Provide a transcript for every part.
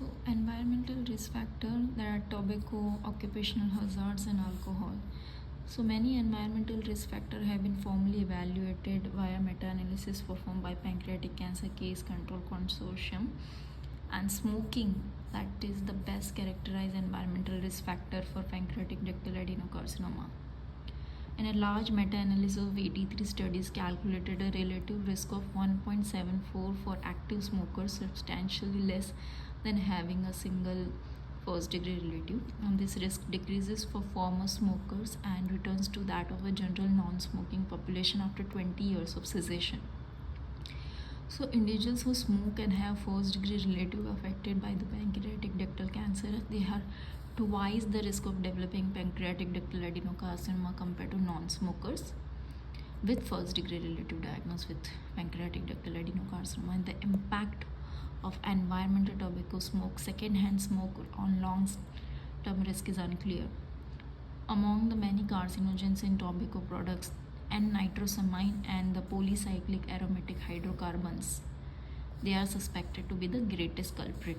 So, environmental risk factor, there are tobacco, occupational hazards, and alcohol. So, many environmental risk factors have been formally evaluated via meta-analysis performed by Pancreatic Cancer Case Control Consortium. And smoking, that is the best characterized environmental risk factor for pancreatic ductal adenocarcinoma. In a large meta-analysis of 83 studies calculated a relative risk of 1.74 for active smokers, substantially less than having a single first degree relative. And this risk decreases for former smokers and returns to that of a general non-smoking population after 20 years of cessation. So individuals who smoke and have first degree relative affected by the pancreatic ductal cancer, they are twice the risk of developing pancreatic ductal adenocarcinoma compared to non-smokers with first degree relative diagnosed with pancreatic ductal adenocarcinoma. And the impact of environmental tobacco smoke, second-hand smoke on long-term risk is unclear. Among the many carcinogens in tobacco products, N-nitrosamine and the polycyclic aromatic hydrocarbons, they are suspected to be the greatest culprit.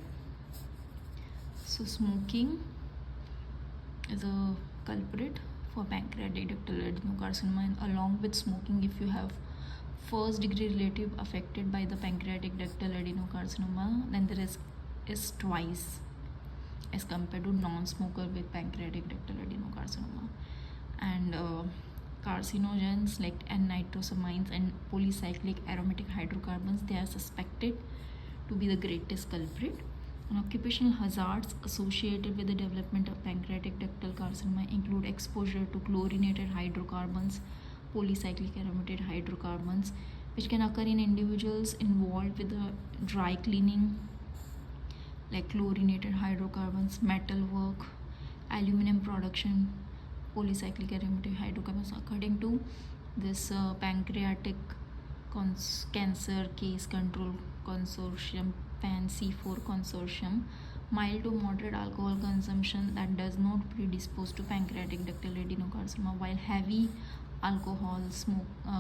So smoking is a culprit for pancreatic ductal adenocarcinoma, and along with smoking, if you have first degree relative affected by the pancreatic ductal adenocarcinoma, then the risk is twice as compared to non-smoker with pancreatic ductal adenocarcinoma. And carcinogens like N-nitrosamines and polycyclic aromatic hydrocarbons, they are suspected to be the greatest culprit. And occupational hazards associated with the development of pancreatic ductal carcinoma include exposure to chlorinated hydrocarbons, polycyclic aromatic hydrocarbons, which can occur in individuals involved with the dry cleaning, like chlorinated hydrocarbons, metal work, aluminum production, polycyclic aromatic hydrocarbons. According to this pancreatic cancer case control consortium, PAN-C4 consortium, mild to moderate alcohol consumption that does not predispose to pancreatic ductal adenocarcinoma, while heavy alcohol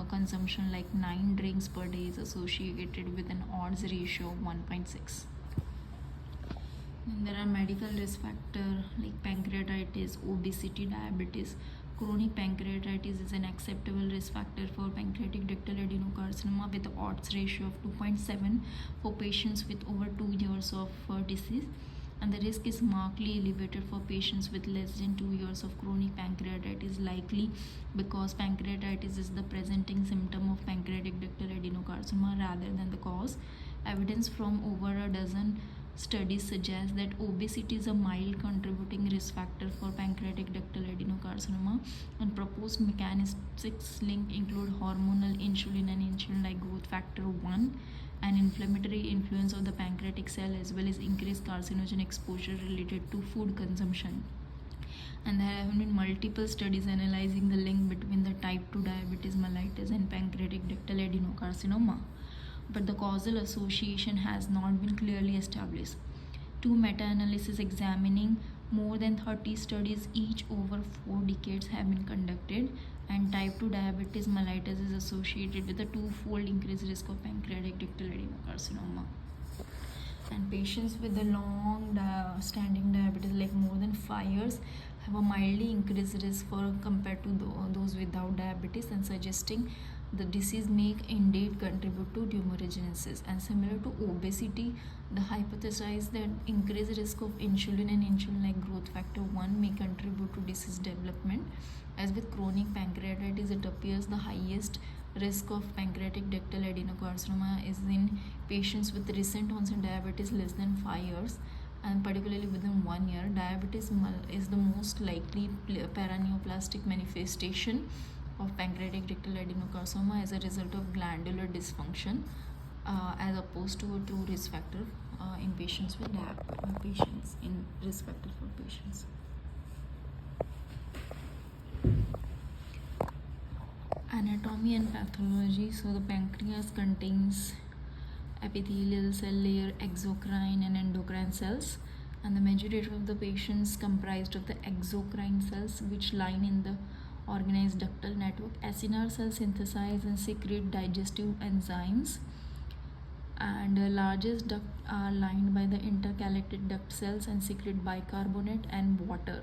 consumption like 9 drinks per day is associated with an odds ratio of 1.6. And there are medical risk factors like pancreatitis, obesity, diabetes. Chronic pancreatitis is an acceptable risk factor for pancreatic ductal adenocarcinoma with odds ratio of 2.7 for patients with over 2 years of disease. And the risk is markedly elevated for patients with less than 2 years of chronic pancreatitis, likely because pancreatitis is the presenting symptom of pancreatic ductal adenocarcinoma rather than the cause. Evidence from over a dozen studies suggest that obesity is a mild contributing risk factor for pancreatic ductal adenocarcinoma, and proposed mechanistic link include hormonal insulin and insulin-like growth factor 1 and inflammatory influence of the pancreatic cell, as well as increased carcinogen exposure related to food consumption. And there have been multiple studies analyzing the link between the type 2 diabetes mellitus and pancreatic ductal adenocarcinoma, but the causal association has not been clearly established. 2 meta-analyses examining more than 30 studies each over 4 decades have been conducted, and type 2 diabetes mellitus is associated with a 2-fold increased risk of pancreatic ductal adenocarcinoma. And patients with the long standing diabetes, like more than 5 years, have a mildly increased risk for compared to those without diabetes, and suggesting the disease may indeed contribute to tumorigenesis. And similar to obesity, the hypothesis that increased risk of insulin and insulin-like growth factor 1 may contribute to disease development. As with chronic pancreatitis, it appears the highest risk of pancreatic ductal adenocarcinoma is in patients with recent onset diabetes less than 5 years, and particularly within 1 year. Diabetes is the most likely paraneoplastic manifestation of pancreatic ductal adenocarcinoma as a result of glandular dysfunction, as opposed to a true risk factor in patients with patients in risk factor for patients. Anatomy and pathology. So the pancreas contains epithelial cell layer, exocrine and endocrine cells, and the majority of the patients comprised of the exocrine cells, which line in the organized ductal network. Acinar cells synthesize and secrete digestive enzymes, and largest duct are lined by the intercalated duct cells and secrete bicarbonate and water.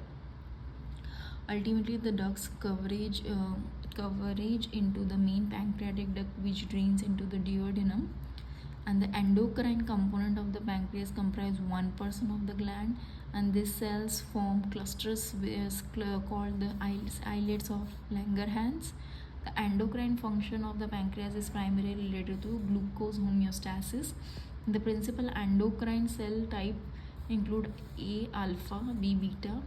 Ultimately, the duct's coverage into the main pancreatic duct, which drains into the duodenum. And the endocrine component of the pancreas comprise 1% of the gland, and these cells form clusters called the islets of Langerhans. The endocrine function of the pancreas is primarily related to glucose homeostasis. The principal endocrine cell type include A alpha, B beta,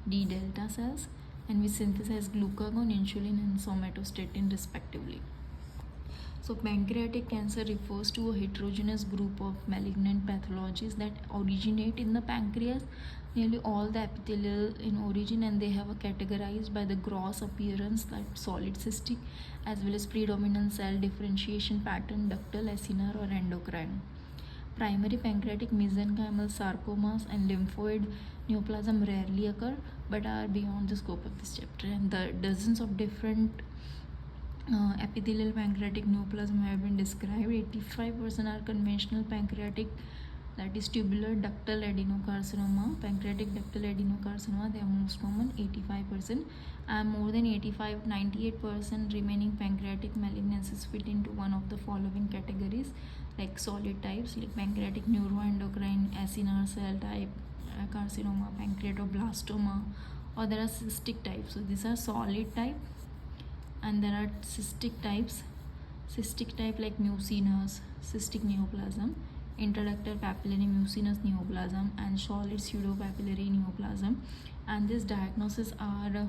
D delta cells, and we synthesize glucagon, insulin, and somatostatin respectively. So, pancreatic cancer refers to a heterogeneous group of malignant pathologies that originate in the pancreas. Nearly all the epithelial in origin, and they have a categorized by the gross appearance, that solid cystic, as well as predominant cell differentiation pattern, ductal, acinar, or endocrine. Primary pancreatic mesenchymal sarcomas and lymphoid neoplasm rarely occur but are beyond the scope of this chapter. And the dozens of different epithelial pancreatic neoplasm have been described. 85% are conventional pancreatic, that is tubular ductal adenocarcinoma, pancreatic ductal adenocarcinoma, they are most common, 85%, and more than 98% remaining pancreatic malignancies fit into one of the following categories, like solid types like pancreatic neuroendocrine, acinar cell type carcinoma, pancreatoblastoma, or there are cystic types. So these are solid type, and there are cystic types. Cystic type like mucinous cystic neoplasm, intraductal papillary mucinous neoplasm, and solid pseudopapillary neoplasm. And these diagnoses are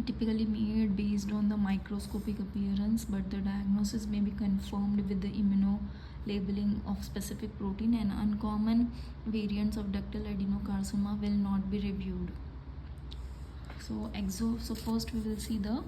typically made based on the microscopic appearance, but the diagnosis may be confirmed with the immunolabeling of specific protein, and uncommon variants of ductal adenocarcinoma will not be reviewed. So first we will see the